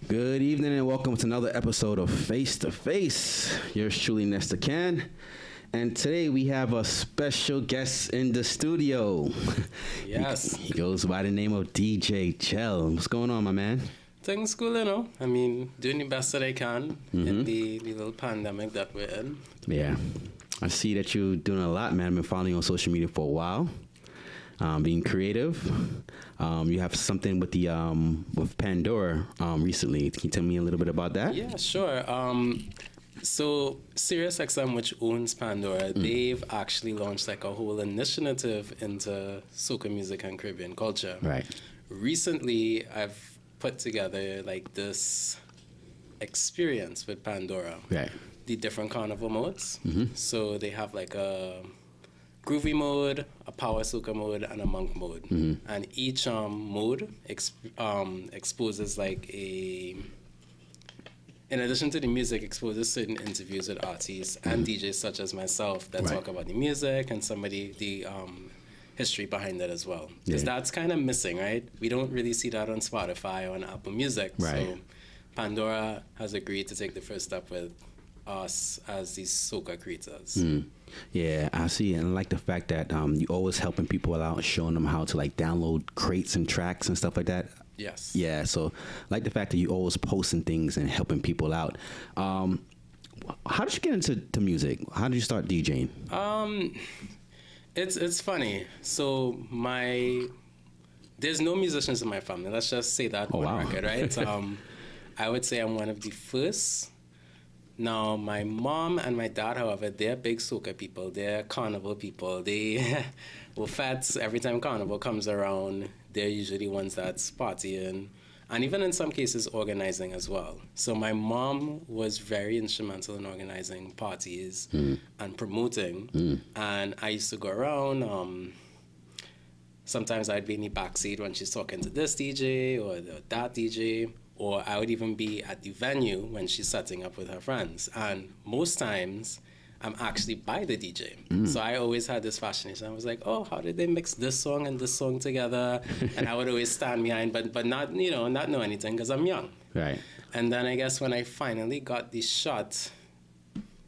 Good evening and welcome to another episode of Face to Face. Yours truly, Nesta Can. And today we have a special guest in the studio. Yes. He goes by the name of DJ Gel. What's going on, my man? Things cool, you know. I mean, doing the best that I can in the little pandemic that we're in. Yeah. I see that you're doing a lot, man. I've been following you on social media for a while. Being creative. You have something with the with Pandora recently. Can you tell me a little bit about that? Yeah, sure. So SiriusXM, which owns Pandora, they've actually launched like a whole initiative into soca music and Caribbean culture. Right. Recently, I've put together like this experience with Pandora. Right. The different carnival modes. So they have like a groovy mode, a power soca mode, and a monk mode. And each mode exposes like in addition to the music, exposes certain interviews with artists and DJs such as myself that talk about the music and the history behind it as well. Because that's kind of missing, right? We don't really see that on Spotify or on Apple Music. Right. So Pandora has agreed to take the first step with us as these soca creators. Yeah, I see, and I like the fact that you always helping people out, showing them how to like download crates and tracks and stuff like that. Yes. Yeah, so I like the fact that you always posting things and helping people out. How did you get into music? How did you start DJing? It's funny. So there's no musicians in my family. Let's just say that on record, right? I would say I'm one of the first. Now, my mom and my dad, however, they're big soca people. They're carnival people. They, well, fats, every time carnival comes around, they're usually ones that's partying and even in some cases organizing as well. So my mom was very instrumental in organizing parties and promoting. And I used to go around. Sometimes I'd be in the backseat when she's talking to this DJ or that DJ. Or I would even be at the venue when she's setting up with her friends. And most times, I'm actually by the DJ. So I always had this fascination. I was like, oh, how did they mix this song and this song together? And I would always stand behind, but not, not know anything because I'm young. Right. And then I guess when I finally got the shot,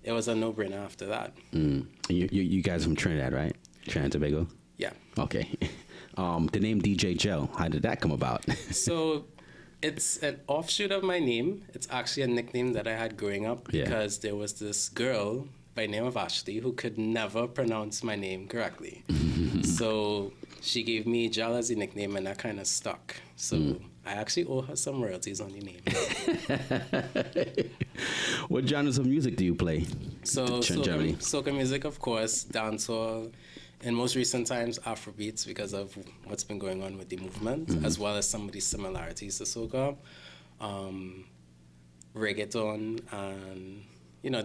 it was a no-brainer after that. You guys are from Trinidad, right? Trinidad and Tobago? Yeah. Okay. The name DJ Gel, how did that come about? So it's an offshoot of my name. It's actually a nickname that I had growing up because there was this girl by the name of Ashley who could never pronounce my name correctly. So she gave me Gel as a nickname and that kind of stuck. So I actually owe her some royalties on the name. What genres of music do you play? So soca music, of course, dancehall. In most recent times, Afrobeats because of what's been going on with the movement, as well as some of the similarities to soca, reggaeton, and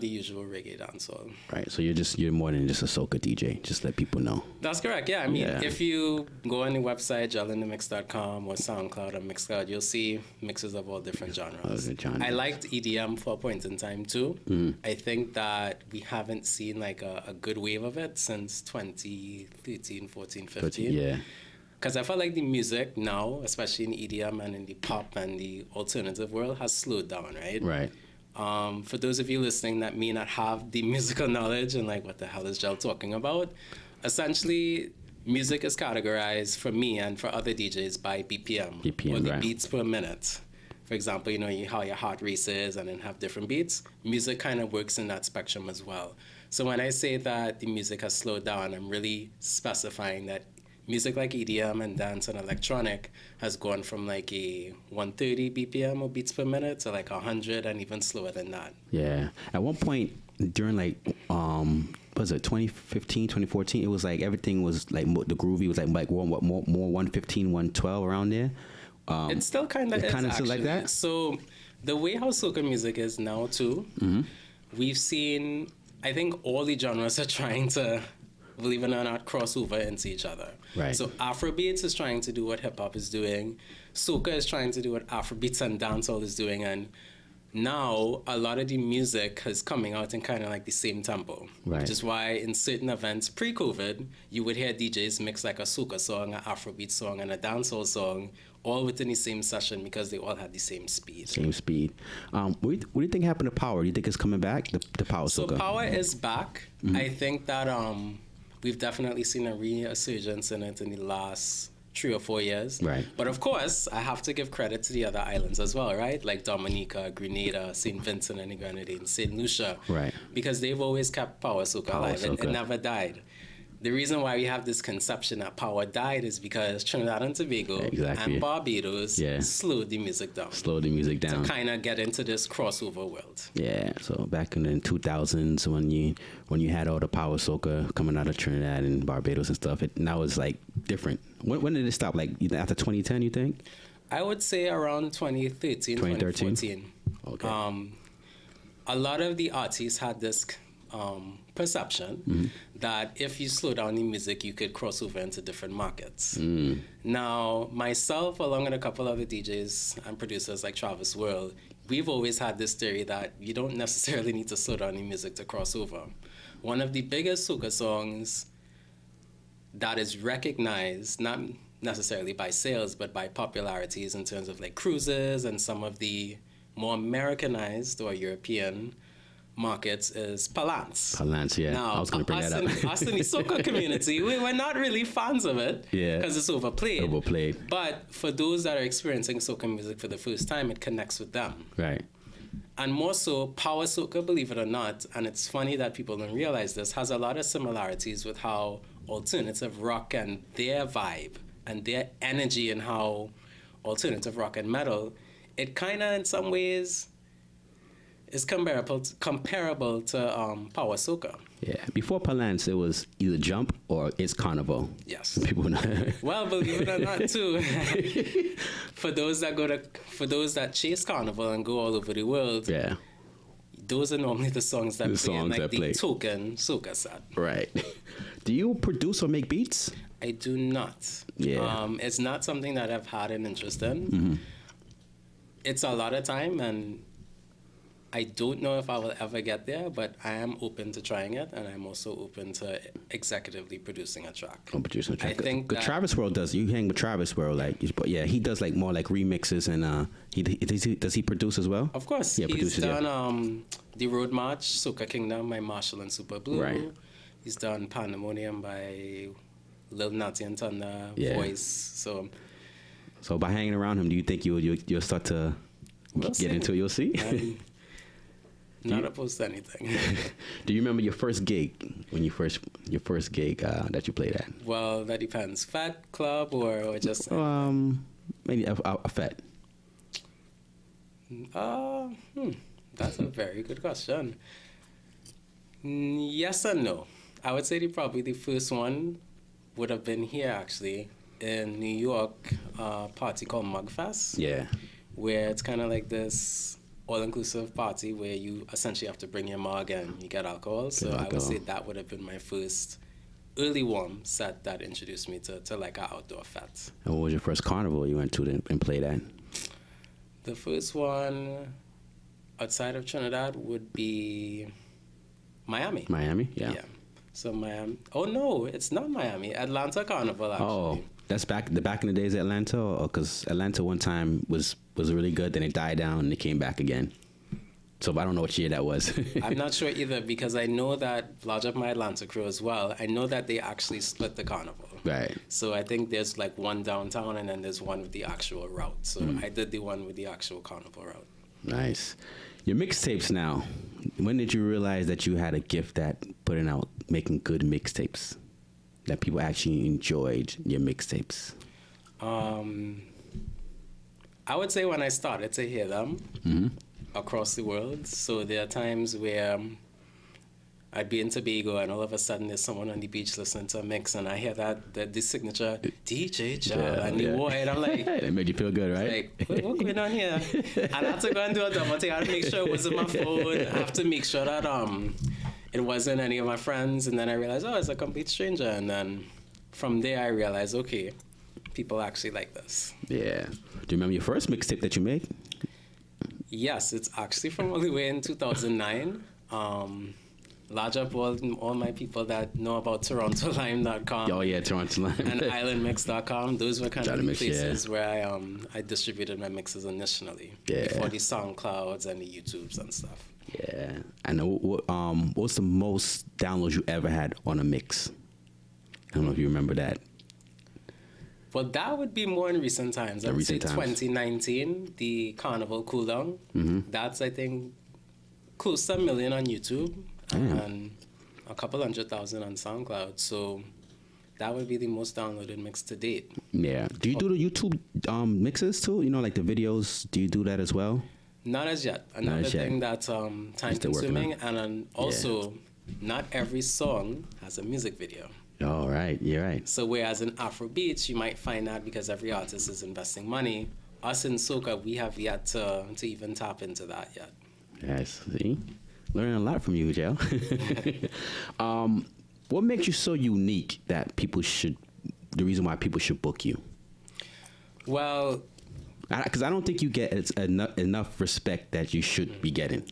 the usual reggae dancehall. Right, so you're more than just a soca DJ. Just let people know. That's correct. Yeah, I mean, if you go on the website gelinthemix.com or SoundCloud or Mixcloud, you'll see mixes of all different genres. I liked EDM for a point in time too. I think that we haven't seen like a good wave of it since 2013, 14, 15. Yeah. Because I felt like the music now, especially in EDM and in the pop and the alternative world, has slowed down, right? Right. For those of you listening that may not have the musical knowledge and like what the hell is Gel talking about, essentially music is categorized for me and for other DJs by BPM or the beats per minute. For example, how your heart races and then have different beats. Music kind of works in that spectrum as well. So when I say that the music has slowed down, I'm really specifying that music like EDM and dance and electronic has gone from like a 130 BPM or beats per minute to like 100 and even slower than that. Yeah. At one point during like, was it 2015, 2014? It was like everything was like the groovy was like more 115, 112 around there. It still kind of is still like that. So the way how soca music is now too, we've seen, I think all the genres are trying to, believe it or not, cross over into each other. Right. So Afrobeats is trying to do what hip hop is doing. Soca is trying to do what Afrobeats and dancehall is doing. And now a lot of the music is coming out in kind of like the same tempo. Right. Which is why in certain events pre-COVID, you would hear DJs mix like a soca song, an Afrobeat song, and a dancehall song, all within the same session because they all had the same speed. Same speed. What do you think happened to Power? Do you think it's coming back? The Power soca? So Power is back. Mm-hmm. I think that we've definitely seen a resurgence in it in the last 3 or 4 years. Right. But of course, I have to give credit to the other islands as well, right? Like Dominica, Grenada, St. Vincent and the Grenadines, St. Lucia. Right. Because they've always kept Power soca alive. It never died. The reason why we have this conception that Power died is because Trinidad and Tobago and Barbados slowed the music down. To kind of get into this crossover world. Yeah, so back in the 2000s when you had all the Power soca coming out of Trinidad and Barbados and stuff, now it's like different. When did it stop? Like after 2010, you think? I would say around 2013, 2014. Okay. A lot of the artists had this perception that if you slow down the music, you could cross over into different markets. Now, myself, along with a couple other DJs and producers like Travis World, we've always had this theory that you don't necessarily need to slow down the music to cross over. One of the biggest soca songs that is recognized, not necessarily by sales, but by popularities in terms of like cruises and some of the more Americanized or European markets is Palance. Palance, yeah. Now, I was going to bring that up. Us in the soca community, we're not really fans of it because it's overplayed. But for those that are experiencing soca music for the first time, it connects with them. Right. And more so, Power soca, believe it or not, and it's funny that people don't realize this, has a lot of similarities with how alternative rock and their vibe and their energy and how alternative rock and metal, it kind of in some ways is comparable to Power soca. Yeah. Before Palance, it was either Jump or It's Carnival. Yes. People know. Well, believe it or not, too. For those that chase Carnival and go all over the world, those are normally the songs that play in like the token soca set. Right. Do you produce or make beats? I do not. Yeah. It's not something that I've had an interest in. It's a lot of time, and I don't know if I will ever get there, but I am open to trying it, and I'm also open to executively producing a track. Producing a track. I think that Travis World does. You hang with Travis World, like, yeah, he does like more like remixes, and does he produce as well? Of course, he's done the Road March, Soca Kingdom by Marshall and Super Blue. Right. He's done Pandemonium by Lil Natty and Thunder, Voice. So by hanging around him, do you think you'll start to get into it? You'll see. Not opposed to anything. Do you remember your first gig your first gig that you played at? Well, that depends. Fat club or just maybe a fat. That's a very good question. Yes and no. I would say probably the first one would have been here actually in New York, party called Mugfest. Yeah. Where it's kind of like this all-inclusive party where you essentially have to bring your mug and you get alcohol. So I would say that would have been my first early warm set that introduced me to like an outdoor fete. And what was your first carnival you went to and played at? The first one outside of Trinidad would be Miami. Miami? Yeah. So Miami. Oh no, it's not Miami. Atlanta Carnival actually. Oh, that's back in the days of Atlanta, because Atlanta one time was really good, then it died down and it came back again. So I don't know what year that was. I'm not sure either, because I know that Lodge of My Atlanta crew as well, I know that they actually split the carnival. Right. So I think there's like one downtown and then there's one with the actual route. So I did the one with the actual carnival route. Nice. Your mixtapes now. When did you realize that you had a gift at making good mixtapes? That people actually enjoyed your mixtapes? I would say when I started to hear them across the world. So there are times where I'd be in Tobago and all of a sudden there's someone on the beach listening to a mix and I hear the signature DJ Jal and the boy, and I'm like... It made you feel good, right? Like, what's going on here? And I had to go and do a double take. I had to make sure it wasn't my phone. I have to make sure that it wasn't any of my friends. And then I realized, it's a complete stranger. And then from there I realized, okay, people actually like this. Yeah. Do you remember your first mixtape that you made? Yes, it's actually from all the way in 2009. Large up all my people that know about TorontoLime.com. Oh yeah, Toronto Lime. And IslandMix.com. Those were kind of the places where I distributed my mixes initially. Yeah. Before the SoundClouds and the YouTubes and stuff. Yeah. And what's the most downloads you ever had on a mix? I don't know if you remember that. Well, that would be more in recent times. I would say 2019, the Carnival Cool Down. Mm-hmm. That's, I think, close to 1 million on YouTube. Damn. And a couple 100,000 on SoundCloud. So that would be the most downloaded mix to date. Yeah. Do you do the YouTube mixes too? You know, like the videos. Do you do that as well? Not as yet. Another thing that's time consuming, and also not every song has a music video. Oh, right. You're right. So whereas in Afrobeats, you might find that because every artist is investing money, us in soca, we have yet to even tap into that yet. Yes. See? Learning a lot from you, Joe. What makes you so unique that the reason why people should book you? Well, because I don't think you get enough respect that you should be getting.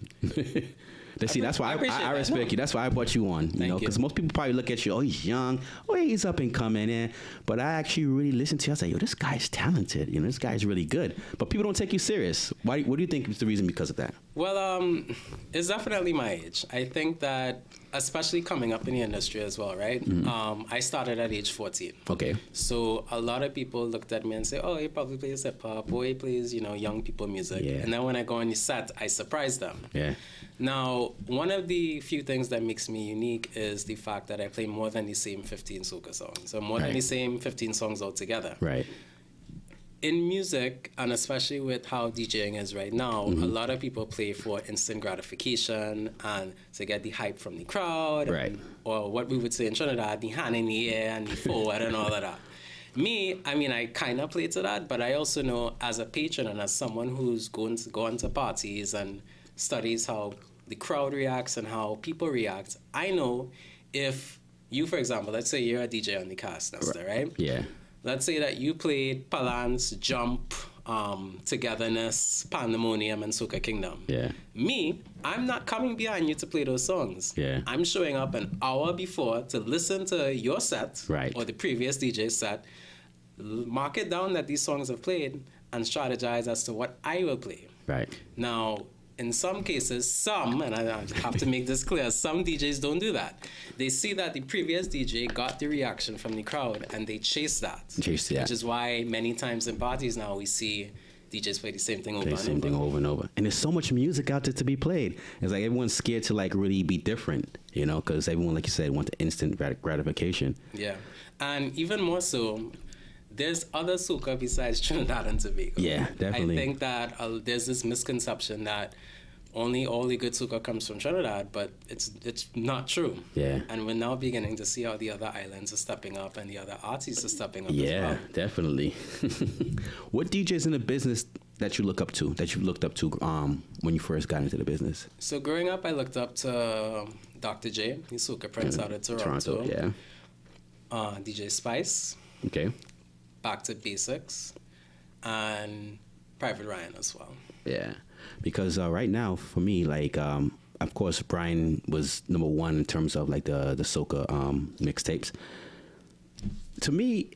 That's why I respect you. That's why I brought you on. You know, because most people probably look at you, oh, he's young, oh, he's up and coming. But I actually really listen to you. I was like, yo, this guy's talented. You know, this guy's really good. But people don't take you serious. What do you think is the reason because of that? Well, it's definitely my age. I think that, especially coming up in the industry as well, right? Mm-hmm. I started at age 14. Okay. So a lot of people looked at me and say, oh, he probably plays hip-hop, or he plays, young people music. Yeah. And then when I go on the set, I surprise them. Yeah. Now, one of the few things that makes me unique is the fact that I play more than the same 15 soca songs, or more than the same 15 songs altogether. Right. In music, and especially with how DJing is right now, mm-hmm. a lot of people play for instant gratification and to get the hype from the crowd, right. Or what we would say in Trinidad, the hand in the air and the forward and all of that. Me, I kind of play to that, but I also know as a patron and as someone who's gone to parties and studies how the crowd reacts and how people react, I know if you, for example, let's say you're a DJ on the cast, right? Yeah. Let's say that you played Palance, Jump, Togetherness, Pandemonium, and Soca Kingdom. Yeah. Me, I'm not coming behind you to play those songs. Yeah. I'm showing up an hour before to listen to your set, right, or the previous DJ's set, mark it down that these songs have played, and strategize as to what I will play. Right. Now, in some cases, and I have to make this clear, some DJs don't do that. They see that the previous DJ got the reaction from the crowd and they chase that. Which is why many times in parties now we see DJs play the same thing over and over. And there's so much music out there to be played. It's like everyone's scared to really be different, because everyone, like you said, wants the instant gratification. Yeah. And even more so, there's other soca besides Trinidad and Tobago. Yeah, definitely. I think that there's this misconception that only all the good soca comes from Trinidad, but it's not true. Yeah. And we're now beginning to see how the other islands are stepping up and the other artists are stepping up as well. Yeah, definitely. What DJs in the business that you look up to, that you looked up to when you first got into the business? So growing up, I looked up to Dr. J, the soca prince out of Toronto. Yeah. DJ Spice. Okay. Back to Basics, and Private Ryan as well. Yeah, because right now for me, of course, Brian was number one in terms of the soca mixtapes. To me,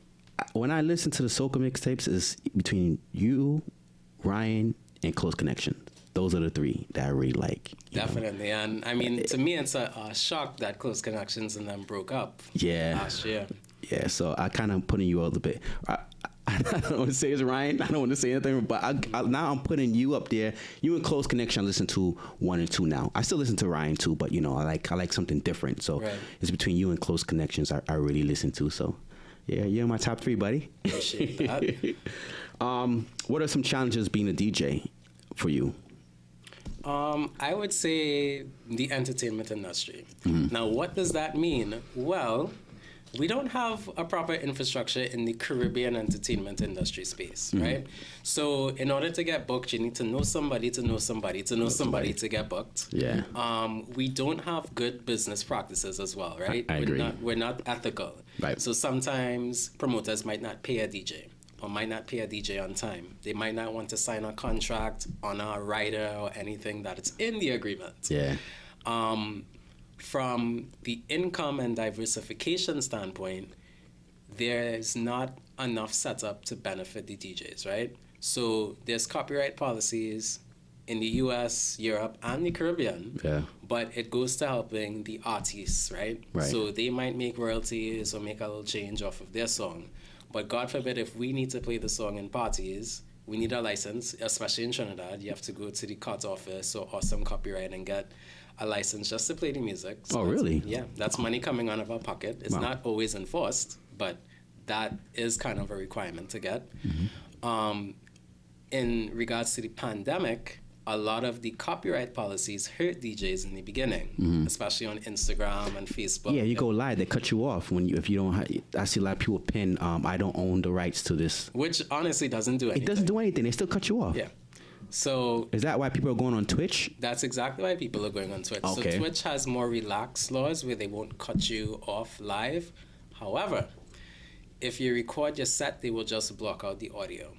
when I listen to the soca mixtapes, is between you, Ryan, and Close Connection. Those are the three that I really like. Definitely, and to me, it's a shock that Close Connections and them broke up. Yeah. Last year. Yeah, so I kind of putting you a little bit. I don't want to say it's Ryan. I don't want to say anything, but now I'm putting you up there. You and Close Connection, I listen to 1 and 2 now. I still listen to Ryan too, but I like something different. So It's between you and Close Connections I really listen to. So yeah, you're in my top 3, buddy. Appreciate that. What are some challenges being a DJ for you? I would say the entertainment industry. Mm-hmm. Now, what does that mean? Well, we don't have a proper infrastructure in the Caribbean entertainment industry space, mm-hmm. right? So in order to get booked, you need to know somebody to know somebody to know somebody to get booked. Yeah. We don't have good business practices as well, right? I agree. We're not ethical. Right. So sometimes promoters might not pay a DJ. or might not pay a DJ on time. They might not want to sign a contract on a rider or anything that it's in the agreement. Yeah. From the income and diversification standpoint, there's not enough setup to benefit the DJs, right? So there's copyright policies in the US, Europe, and the Caribbean, but it goes to helping the artists, right? So they might make royalties or make a little change off of their song. But God forbid, if we need to play the song in parties, we need a license, especially in Trinidad. You have to go to the court office or Awesome Copyright and get a license just to play the music. So really? Yeah, that's money coming out of our pocket. It's not always enforced, but that is kind of a requirement to get. In regards to the pandemic, a lot of the copyright policies hurt DJs in the beginning, especially on Instagram and Facebook. Yeah, you go live, they cut you off if you don't. I see a lot of people pin, I don't own the rights to this, which honestly doesn't do anything. It doesn't do anything. They still cut you off. Yeah. So is that why people are going on Twitch? That's exactly why people are going on Twitch. Okay. So Twitch has more relaxed laws where they won't cut you off live. However, if you record your set, they will just block out the audio.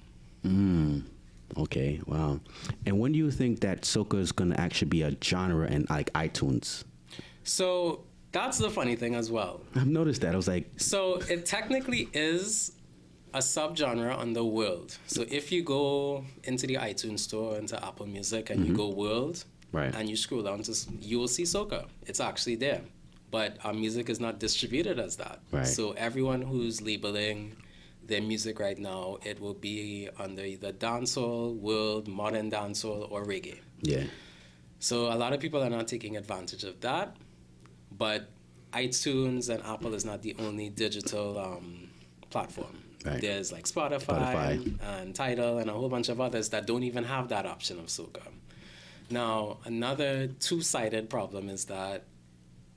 Okay, wow. And when do you think that soca is going to actually be a genre in like iTunes? So that's the funny thing as well. I've noticed that. I was like... So it technically is a subgenre on the world. So if you go into the iTunes store, into Apple Music, and you go world, and you scroll down, you will see soca. It's actually there. But our music is not distributed as that. So everyone who's labeling their music right now, it will be under either dancehall, world, modern dancehall, or reggae. Yeah. So a lot of people are not taking advantage of that, but iTunes and Apple is not the only digital platform. There's like Spotify and Tidal and a whole bunch of others that don't even have that option of soca. Now, another two-sided problem is that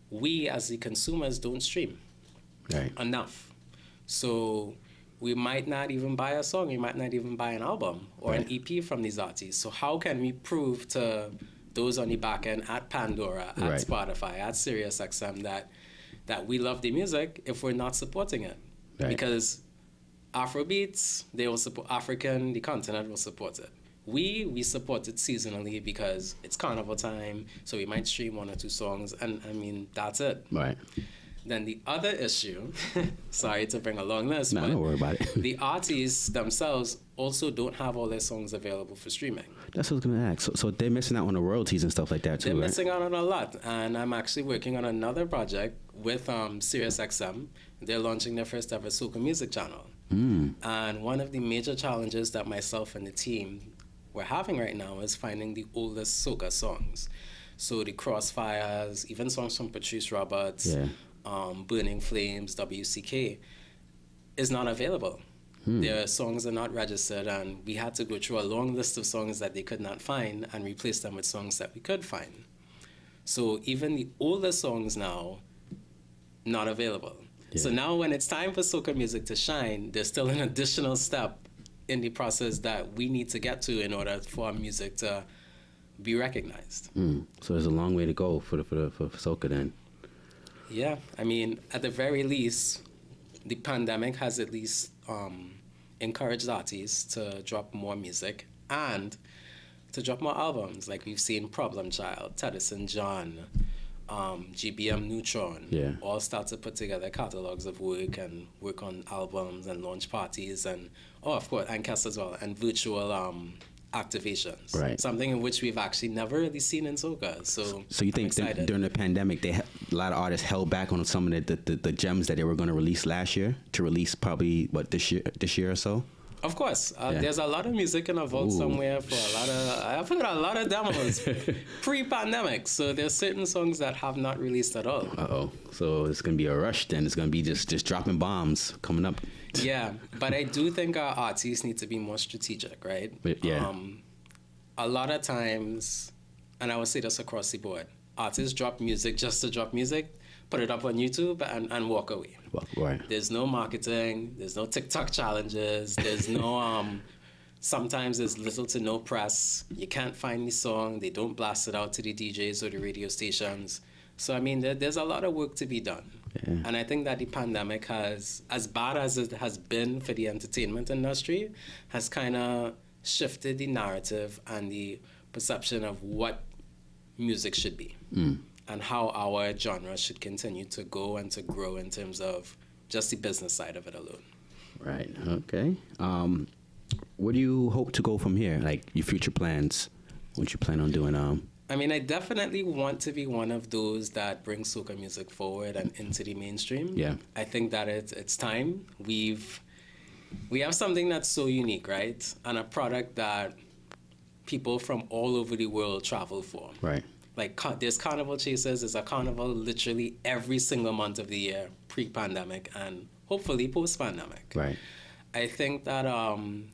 we as the consumers don't stream enough. So we might not even buy a song, we might not even buy an album or an EP from these artists. So how can we prove to those on the back end at Pandora, at Spotify, at SiriusXM that we love the music if we're not supporting it? Because Afrobeats, they will support African, the continent will support it. We support it seasonally because it's carnival time, so we might stream one or two songs, and I mean, that's it. Then the other issue, sorry to bring a long list, but don't worry about it. The artists themselves also don't have all their songs available for streaming. That's what I was going to ask. So they're missing out on the royalties and stuff like that too, They're missing out on a lot. And I'm actually working on another project with SiriusXM. They're launching their first ever soca music channel. And one of the major challenges that myself and the team we're having right now is finding the oldest soca songs. So the Crossfires, even songs from Patrice Roberts, Burning Flames, WCK, is not available. Their songs are not registered, and we had to go through a long list of songs that they could not find and replace them with songs that we could find. So even the older songs now, not available. So now when it's time for soca music to shine, there's still an additional step in the process that we need to get to in order for our music to be recognized. So there's a long way to go for soca then. Yeah, I mean, at the very least, the pandemic has at least encouraged artists to drop more music and to drop more albums. Like we've seen Problem Child, Teddyson John, GBM Neutron, all start to put together catalogs of work and work on albums and launch parties and, of course, and cast as well, and virtual activations. Something in which we've actually never really seen in soca. So you think during the pandemic, a lot of artists held back on some of the gems that they were going to release last year to release probably this year or so? Of course. There's a lot of music in a vault somewhere for I've heard a lot of demos pre-pandemic. So there's certain songs that have not released at all. So it's going to be a rush then. It's going to be just dropping bombs coming up. Yeah, but I do think our artists need to be more strategic, right? A lot of times, and I would say this across the board, artists drop music just to drop music, put it up on YouTube and walk away. There's no marketing, there's no TikTok challenges, there's no, sometimes there's little to no press. You can't find the song, they don't blast it out to the DJs or the radio stations. So, I mean, there's a lot of work to be done. Yeah. And I think that the pandemic has, as bad as it has been for the entertainment industry, has kind of shifted the narrative and the perception of what music should be and how our genre should continue to go and to grow in terms of just the business side of it alone. Right. Okay. Where do you hope to go from here? Like your future plans? What you plan on doing? I mean, I definitely want to be one of those that bring soca music forward and into the mainstream. Yeah. I think that it's time. We have something that's so unique, right? And a product that people from all over the world travel for. Right. Like there's Carnival Chasers. There's a carnival literally every single month of the year, pre-pandemic and hopefully post-pandemic. Right. I think that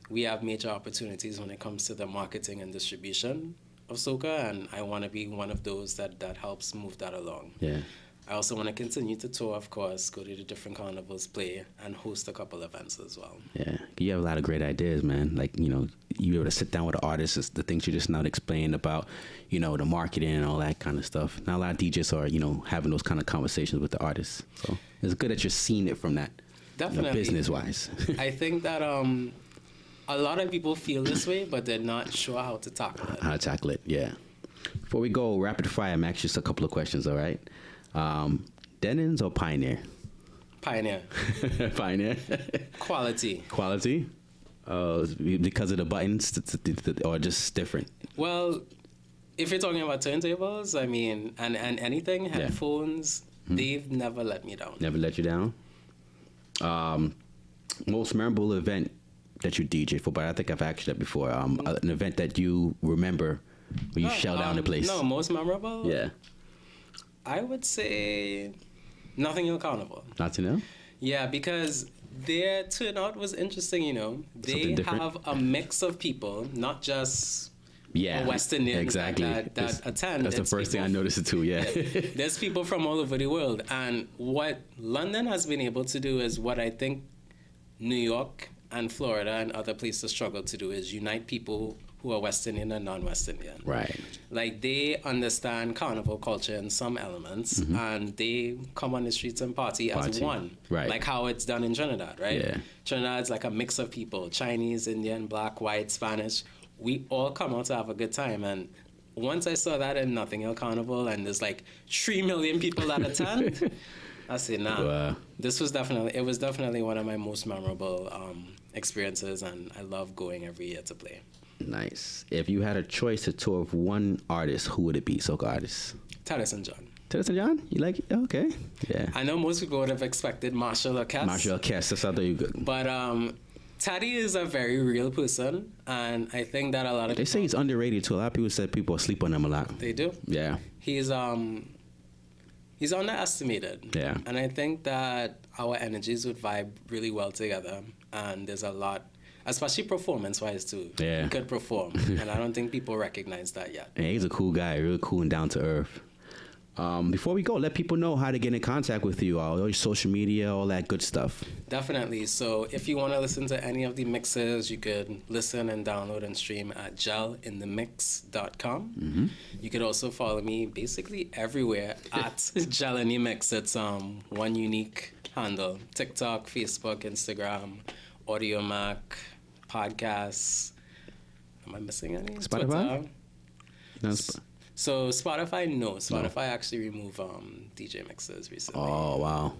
we have major opportunities when it comes to the marketing and distribution of soca, and I want to be one of those that helps move that along. Yeah. I also want to continue to tour, of course, go to the different carnivals, play, and host a couple events as well. Yeah, you have a lot of great ideas, man. Like, you know, you able to sit down with the artists, it's the things you just not explained about, you know, the marketing and all that kind of stuff. Not a lot of DJs are, you know, having those kind of conversations with the artists. So it's good that you're seeing it from that, definitely, you know, business-wise. I think that a lot of people feel this way, but they're not sure how to tackle it. How to tackle it, yeah. Before we go, rapid fire, I'm actually just a couple of questions, all right? Denons or Pioneer? Pioneer. Pioneer. Quality. Quality? Because of the buttons, or just different? Well, if you're talking about turntables, I mean, and anything, headphones, they've never let me down. Never let you down? Most memorable event that you DJ for, but I think I've asked you that before. An event that you remember when you shell down the place. No, most memorable? Yeah. I would say Notting Hill Carnival. Notting Hill? Yeah, because their turnout was interesting, you know. They have a mix of people, not just West Indians that attend. That's the first thing I noticed too, yeah. There's people from all over the world. And what London has been able to do is what I think New York and Florida and other places struggle to do is unite people who are West Indian and non-West Indian. Right. Like they understand carnival culture in some elements and they come on the streets and party as one. Right. Like how it's done in Trinidad, right? Yeah. Trinidad's like a mix of people, Chinese, Indian, black, white, Spanish. We all come out to have a good time. And once I saw that in Notting Hill Carnival and there's like 3 million people that attend, I said, nah, wow. It was definitely one of my most memorable experiences, and I love going every year to play. Nice. If you had a choice to tour with one artist, who would it be? Soca artist? Tennyson John. Tennyson John? You like it? Okay. Yeah. I know most people would have expected Marshall or Cass. Marshall Cass, that's how you good. But Teddy is a very real person, and I think that a lot of They say he's underrated too. A lot of people said people sleep on him a lot. They do? Yeah. He's underestimated. Yeah. And I think that our energies would vibe really well together, and there's a lot, especially performance-wise too. Yeah. He could perform, and I don't think people recognize that yet. Yeah, he's a cool guy, really cool and down to earth. Before we go, let people know how to get in contact with you, all your social media, all that good stuff. Definitely. So if you want to listen to any of the mixes, you could listen and download and stream at gelinthemix.com. You could also follow me basically everywhere at Gel in the Mix. It's one unique handle: TikTok, Facebook, Instagram, AudioMac, podcasts. Am I missing any? Spotify? No, So Spotify, no. Spotify actually removed DJ mixes recently. Oh, wow.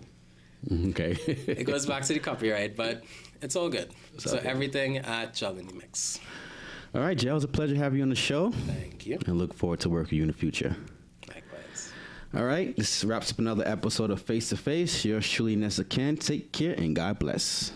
Okay. It goes back to the copyright, but it's all good. So everything at Gel in the Mix. All right, Gel, it was a pleasure having you on the show. Thank you. And look forward to working with you in the future. Likewise. All right, this wraps up another episode of Face to Face. Yours truly, Nessa Ken. Take care and God bless.